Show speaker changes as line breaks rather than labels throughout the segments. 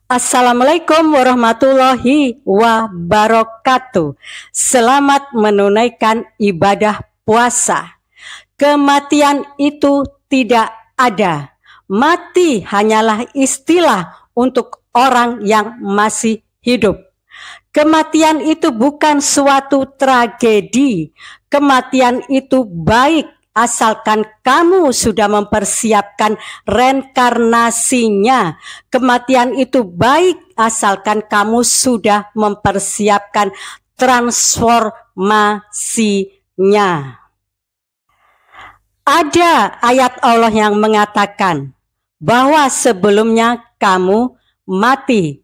Assalamualaikum warahmatullahi wabarakatuh. Selamat menunaikan ibadah puasa. Kematian itu tidak ada. Mati hanyalah istilah untuk orang yang masih hidup. Kematian itu bukan suatu tragedi. Kematian itu baik asalkan kamu sudah mempersiapkan reinkarnasinya. Kematian itu baik asalkan kamu sudah mempersiapkan transformasinya. Ada ayat Allah yang mengatakan bahwa sebelumnya kamu mati,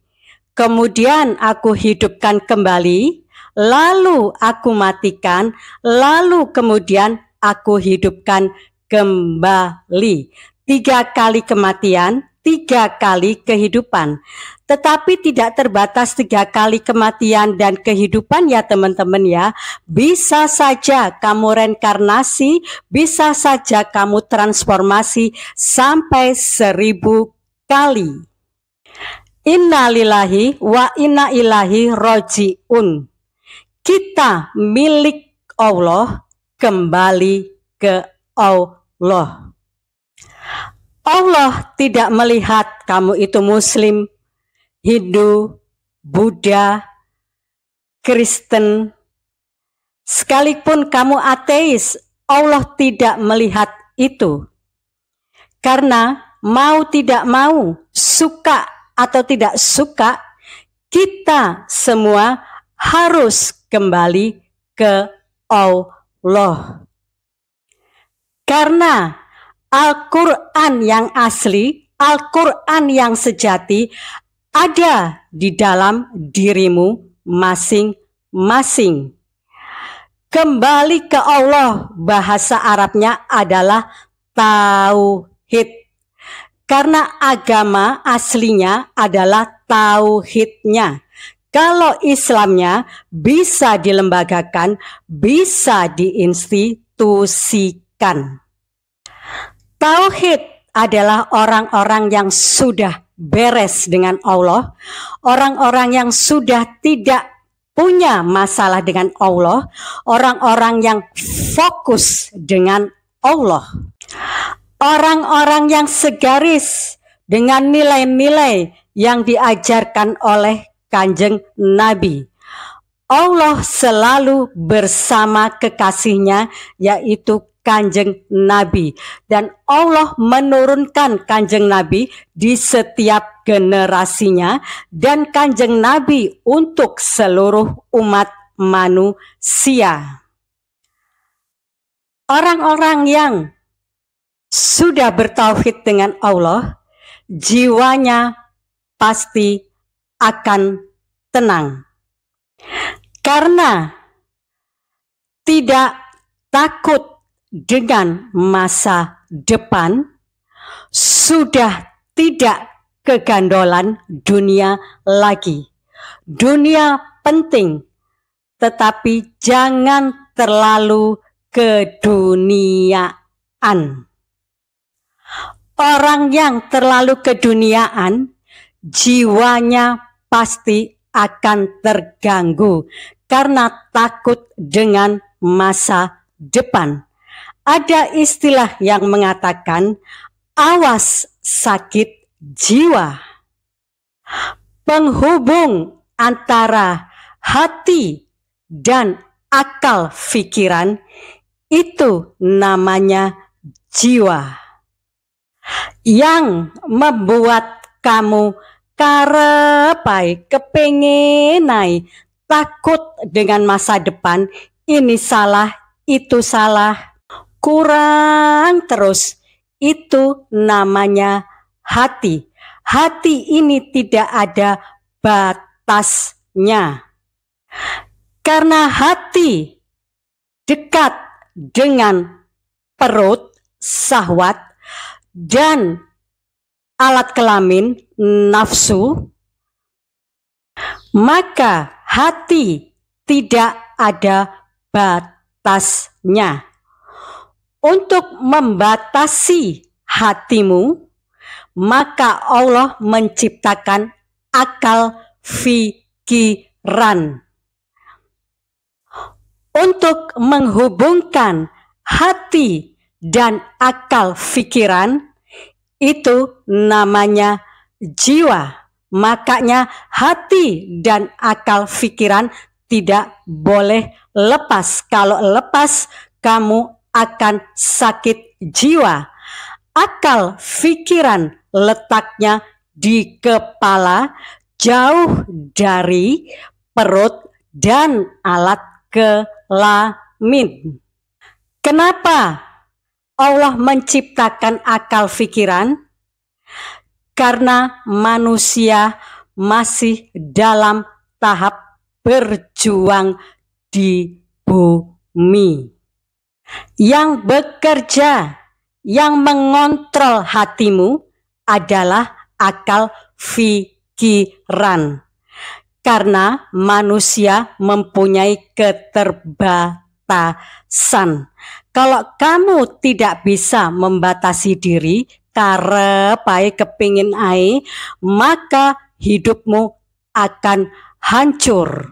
kemudian aku hidupkan kembali, lalu aku matikan, lalu kemudian aku hidupkan kembali. 3 kali kematian, 3 kali kehidupan. Tetapi tidak terbatas 3 kali kematian dan kehidupan ya teman-teman ya. Bisa saja kamu reinkarnasi, bisa saja kamu transformasi sampai 1000 kali. Innalillahi wa inna ilaihi roji'un. Kita milik Allah, kembali ke Allah. Allah tidak melihat kamu itu Muslim, Hindu, Buddha, Kristen, sekalipun kamu ateis, Allah tidak melihat itu. Karena mau tidak mau, suka atau tidak suka, kita semua harus kembali ke Allah. Karena Al-Quran yang asli, Al-Quran yang sejati ada di dalam dirimu masing-masing. Kembali ke Allah, bahasa Arabnya adalah tauhid. Karena agama aslinya adalah tauhidnya. Kalau Islamnya bisa dilembagakan, bisa diinstitusikan. Tauhid adalah orang-orang yang sudah beres dengan Allah, orang-orang yang sudah tidak punya masalah dengan Allah, orang-orang yang fokus dengan Allah. Orang-orang yang segaris dengan nilai-nilai yang diajarkan oleh Kanjeng Nabi. Allah selalu bersama kekasihnya, yaitu Kanjeng Nabi. Dan Allah menurunkan Kanjeng Nabi di setiap generasinya, dan Kanjeng Nabi untuk seluruh umat manusia. Orang-orang yang sudah bertauhid dengan Allah, jiwanya pasti akan tenang. Karena tidak takut dengan masa depan, sudah tidak kegandolan dunia lagi. Dunia penting, tetapi jangan terlalu keduniaan. Orang yang terlalu keduniaan, jiwanya pasti akan terganggu karena takut dengan masa depan. Ada istilah yang mengatakan, awas sakit jiwa. Penghubung antara hati dan akal pikiran, itu namanya jiwa. Yang membuat kamu karepai, kepengenai, takut dengan masa depan, ini salah, itu salah, kurang terus, itu namanya hati. Hati ini tidak ada batasnya. Karena hati dekat dengan perut, syahwat, dan alat kelamin, nafsu, maka hati tidak ada batasnya. Untuk membatasi hatimu, maka Allah menciptakan akal pikiran. Untuk menghubungkan hati dan akal pikiran, itu namanya jiwa. Makanya hati dan akal pikiran tidak boleh lepas. Kalau lepas, kamu akan sakit jiwa. Akal pikiran letaknya di kepala, jauh dari perut dan alat kelamin. Kenapa Allah menciptakan akal pikiran? Karena manusia masih dalam tahap berjuang di bumi. Yang bekerja, yang mengontrol hatimu adalah akal pikiran. Karena manusia mempunyai keterbatasan. Kalau kamu tidak bisa membatasi diri, karep ae kepingin ae, maka hidupmu akan hancur.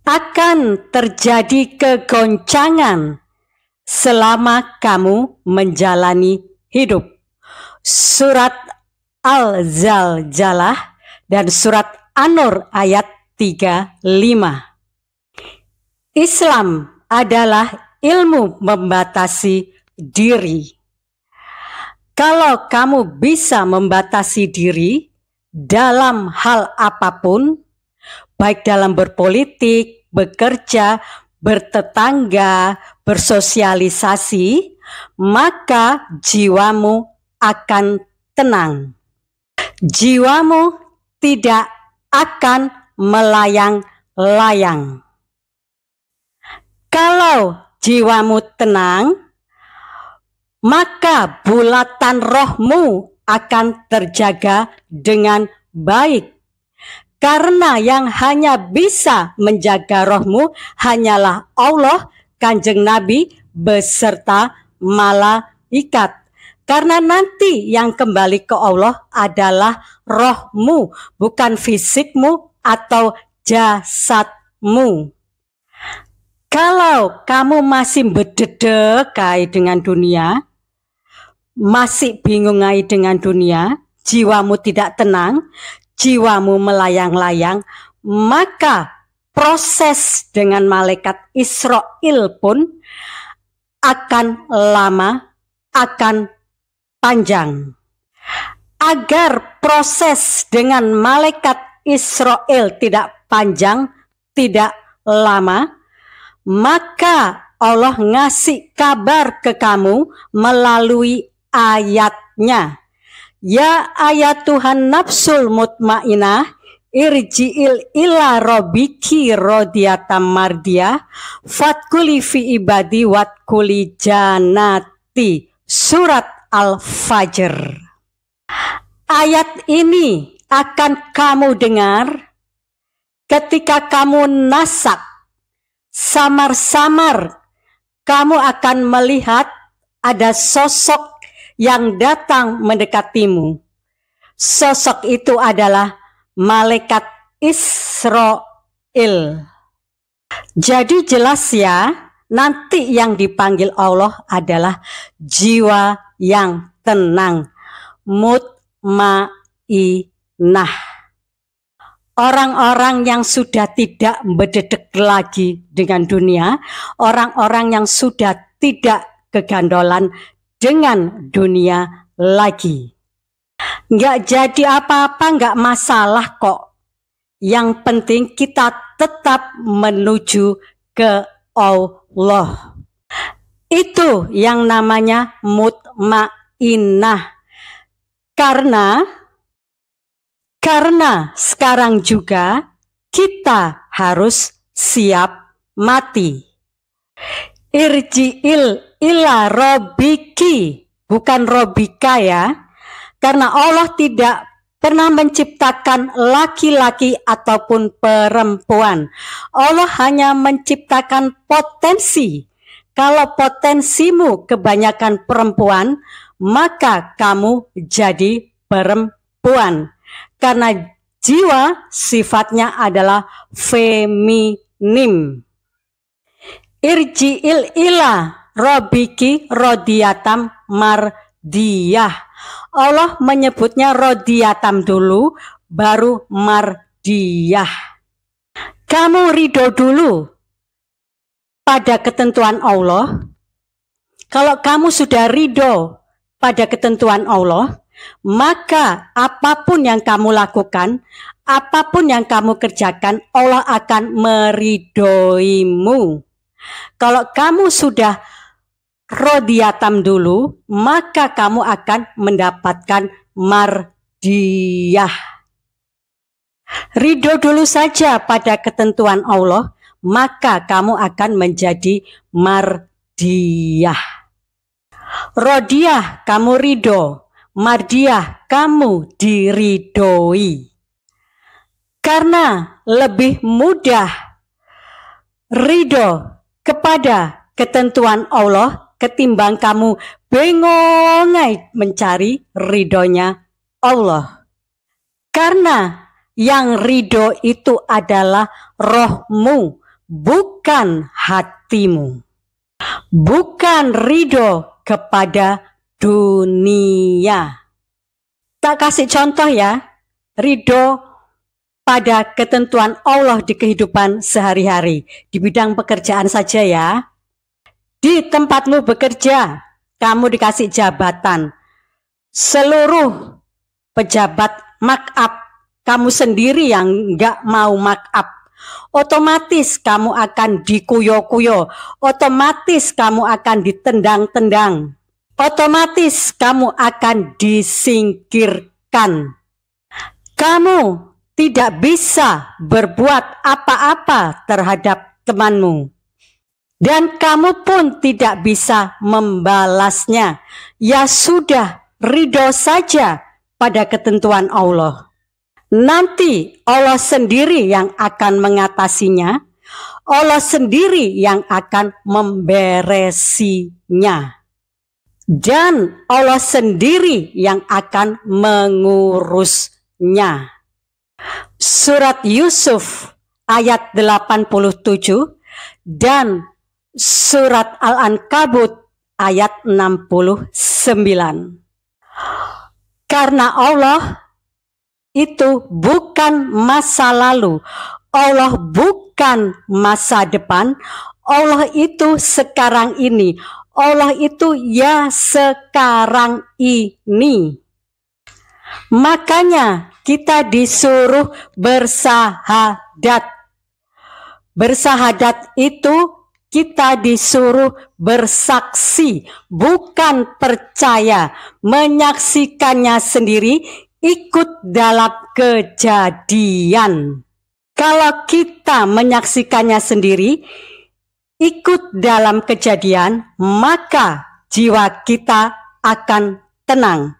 Akan terjadi kegoncangan selama kamu menjalani hidup. Surat Al-Zalzalah dan surat An-Nur ayat 35. Islam adalah ilmu membatasi diri. Kalau kamu bisa membatasi diri dalam hal apapun, baik dalam berpolitik, bekerja, bertetangga, bersosialisasi, maka jiwamu akan tenang. Jiwamu tidak akan melayang-layang. Kalau jiwamu tenang, maka bulatan rohmu akan terjaga dengan baik. Karena yang hanya bisa menjaga rohmu hanyalah Allah, Kanjeng Nabi, beserta malaikat. Karena nanti yang kembali ke Allah adalah rohmu, bukan fisikmu atau jasadmu. Kalau kamu masih berdedekai dengan dunia, masih bingung dengan dunia, jiwamu tidak tenang, jiwamu melayang-layang, maka proses dengan malaikat Israel pun akan lama, akan panjang. Agar proses dengan malaikat Israel tidak panjang, tidak lama, maka Allah ngasih kabar ke kamu melalui ayatnya. Ya ayat Tuhan nafsul mutmainah, irji'il ila rabbiki radiyatan mardiyah, fatkuli fi ibadi watkuli janati. Surat Al-Fajr. Ayat ini akan kamu dengar ketika kamu nasak, samar-samar kamu akan melihat ada sosok yang datang mendekatimu. Sosok itu adalah malaikat Israel. Jadi jelas ya, nanti yang dipanggil Allah adalah jiwa yang tenang, mutmainah. Orang-orang yang sudah tidak berdedek lagi dengan dunia, orang-orang yang sudah tidak kegandolan dengan dunia lagi. Nggak jadi apa-apa, nggak masalah kok. Yang penting kita tetap menuju ke Allah. Itu yang namanya mutmainah. Karena sekarang juga kita harus siap mati. Irji'il ila rabbiki, bukan robika ya. Karena Allah tidak pernah menciptakan laki-laki ataupun perempuan. Allah hanya menciptakan potensi. Kalau potensimu kebanyakan perempuan, maka kamu jadi perempuan. Karena jiwa sifatnya adalah feminim. Irji'il ila robiki rodiyatam mardiyah. Allah menyebutnya rodiyatam dulu, baru mardiyah. Kamu ridho dulu pada ketentuan Allah. Kalau kamu sudah ridho pada ketentuan Allah, maka apapun yang kamu lakukan, apapun yang kamu kerjakan, Allah akan meridhoimu. Kalau kamu sudah rodiyatam dulu, maka kamu akan mendapatkan mardiyah. Ridho dulu saja pada ketentuan Allah, maka kamu akan menjadi mardiyah. Rodiyah, kamu ridho. Mardiyah, kamu diridhoi. Karena lebih mudah ridho kepada ketentuan Allah ketimbang kamu bengongai mencari ridhonya Allah. Karena yang ridho itu adalah rohmu, bukan hatimu. Bukan ridho kepada dunia. Tak kasih contoh ya, ridho pada ketentuan Allah di kehidupan sehari-hari. Di bidang pekerjaan saja ya. Di tempatmu bekerja, kamu dikasih jabatan. Seluruh pejabat mark up, kamu sendiri yang nggak mau mark up. Otomatis kamu akan dikuyo-kuyo, otomatis kamu akan ditendang-tendang, otomatis kamu akan disingkirkan. Kamu tidak bisa berbuat apa-apa terhadap temanmu, dan kamu pun tidak bisa membalasnya. Ya sudah, ridho saja pada ketentuan Allah. Nanti Allah sendiri yang akan mengatasinya, Allah sendiri yang akan memberesinya, dan Allah sendiri yang akan mengurusnya. Surat Yusuf ayat 87 dan surat Al-Ankabut ayat 69. Karena Allah itu bukan masa lalu, Allah bukan masa depan, Allah itu sekarang ini, Allah itu ya sekarang ini. Makanya kita disuruh bersahadat. Bersahadat itu kita disuruh bersaksi, bukan percaya, menyaksikannya sendiri, ikut dalam kejadian. Kalau kita menyaksikannya sendiri, ikut dalam kejadian, maka jiwa kita akan tenang.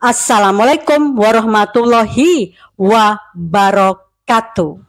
Assalamualaikum warahmatullahi wabarakatuh.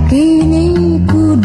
Kini ku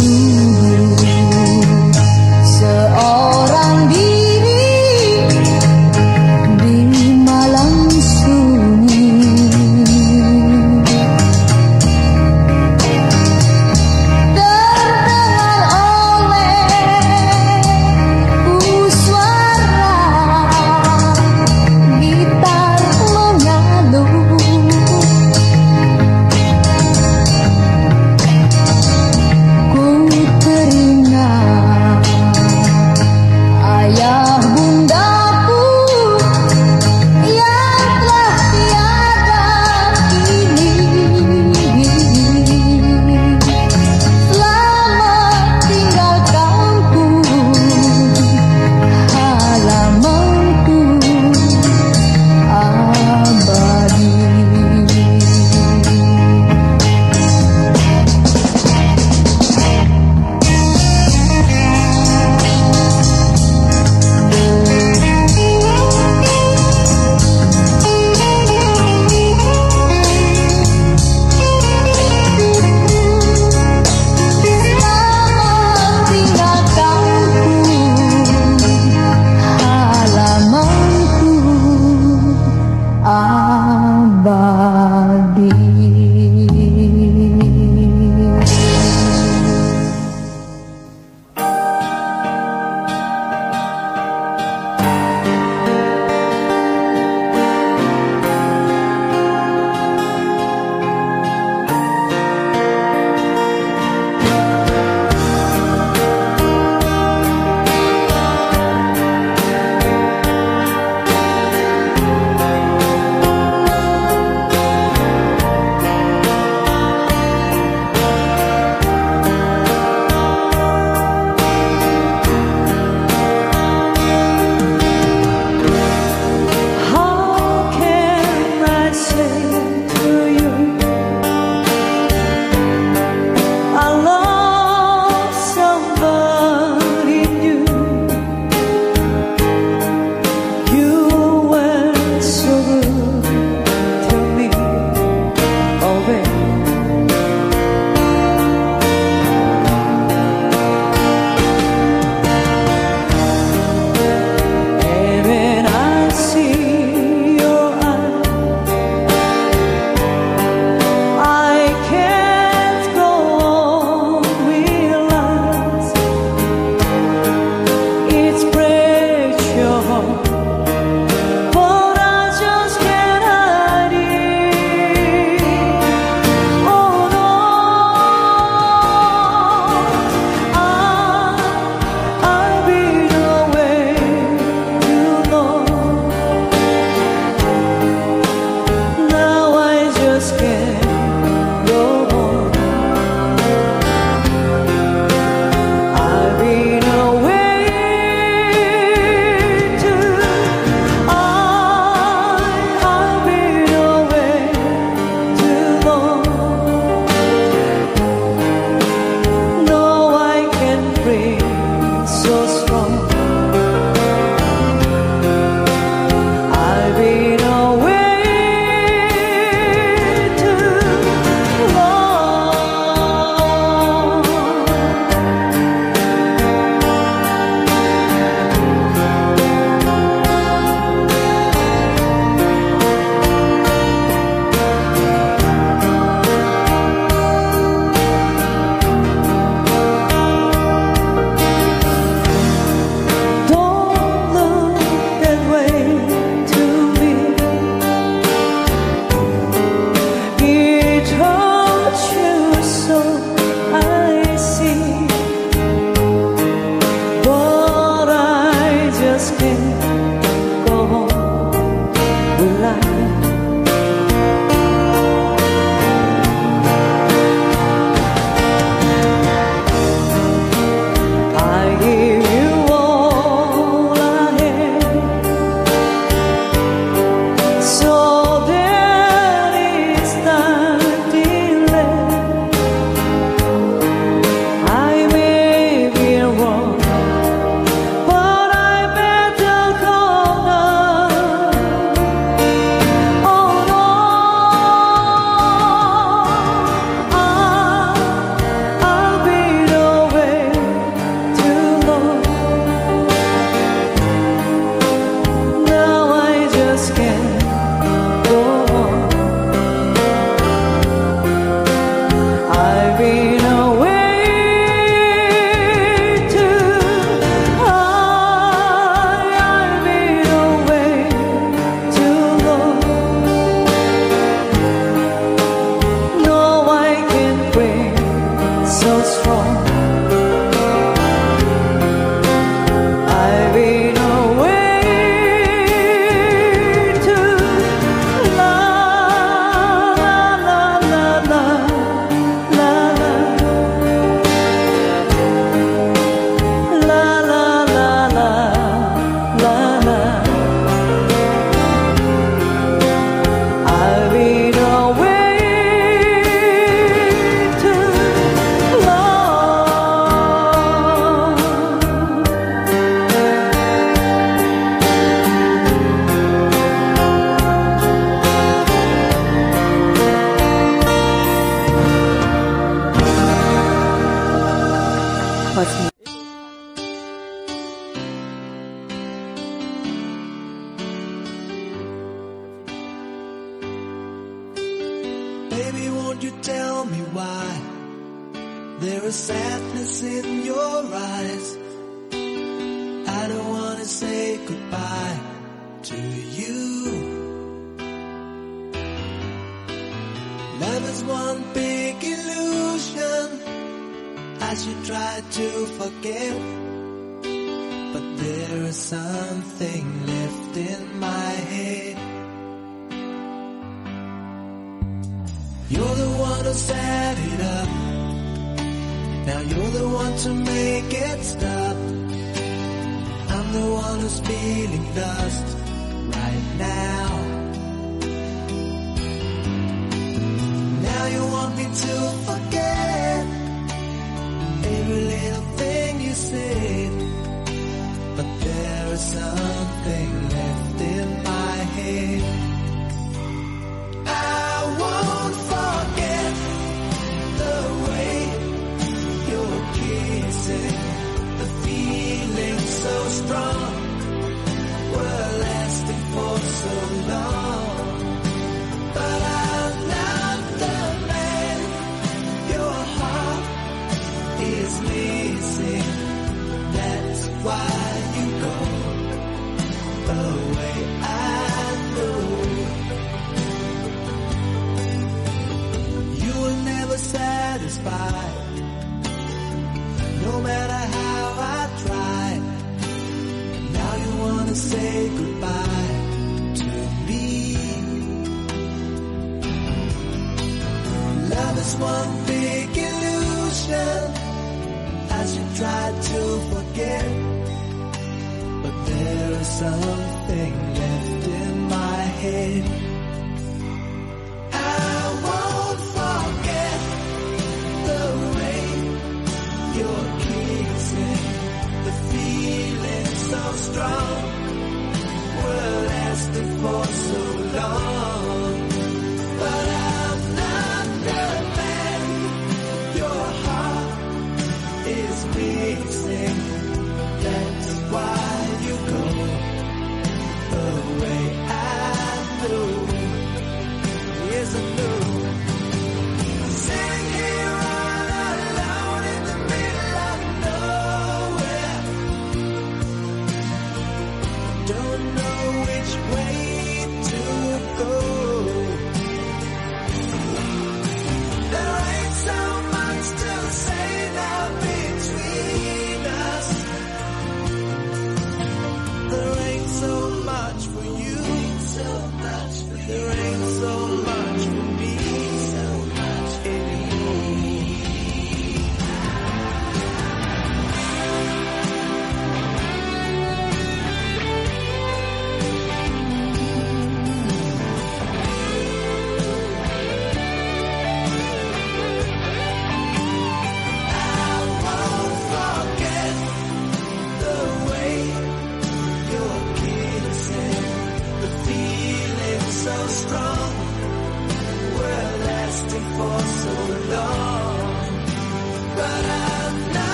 bosmu.
Baby, won't you tell me why there is sadness in your eyes? I don't wanna say goodbye to you. Love is one big illusion I should try to forget, but there is something left in my head. You're the one who set it up, now you're the one to make it stop. I'm the one who's feeling lost right now. Now you want me to forget every little thing you said, but there is something left in my head. I won't forget the way you're kissing, the feeling so strong, we're lasting for so long. But I'm not the man your heart is missing. That's why you go away. I know you were never satisfied, no matter how I tried. Now you wanna say goodbye to me. Love is one big illusion I should try to forget, but there is something left in my head. I won't forget the way you're kissing, the feeling so strong, we're lasting for so long. But I'm not the man your heart is missing. That's why you go away. I know, yes I know. Sitting here all alone in the middle of nowhere, don't know which way to go. There ain't so much to say now between us.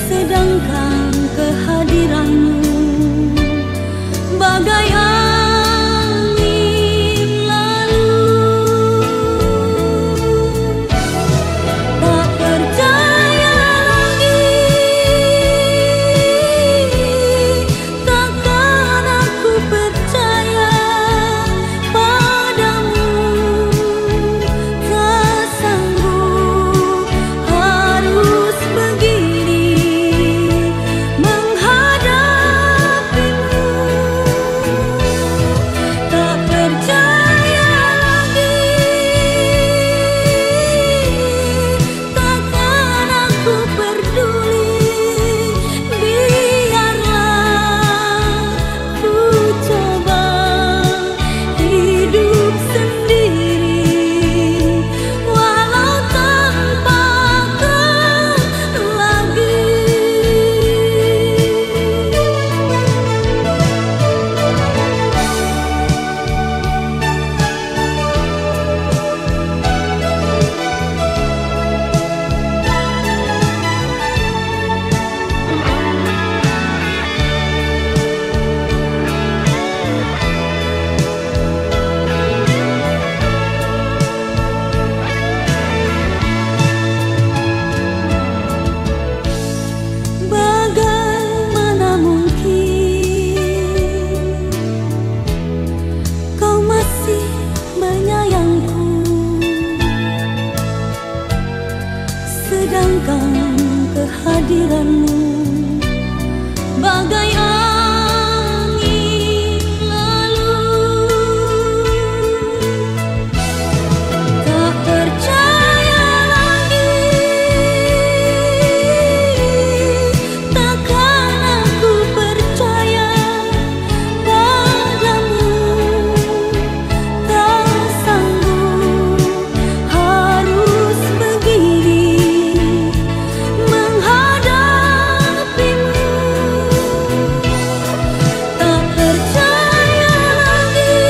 sedangkan kehadiranmu bagai angin lalu. Tak percaya lagi, takkan aku percaya padamu. Tak sanggup harus begini menghadapimu. Tak percaya lagi, takkan aku peduli. Biarlah ku coba hidup sendiri, walau tanpa kau lagi. Bagaimana mungkin kau masih menyayangku, sedangkan kehadiranmu bagai angin lalu. Tak percaya lagi, takkan aku percaya padamu. Tak sanggup harus begini menghadapimu. Tak percaya lagi,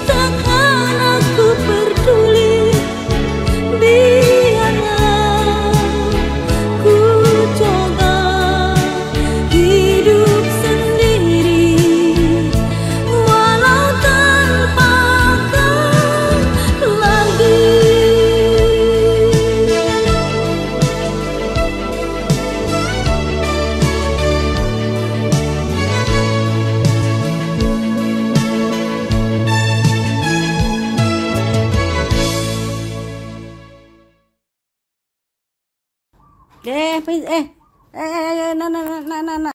takkan aku peduli. Biarlah ku coba hidup sendiri, walau tanpa kau lagi.
Nah, nah, nah, nah, nah, nah.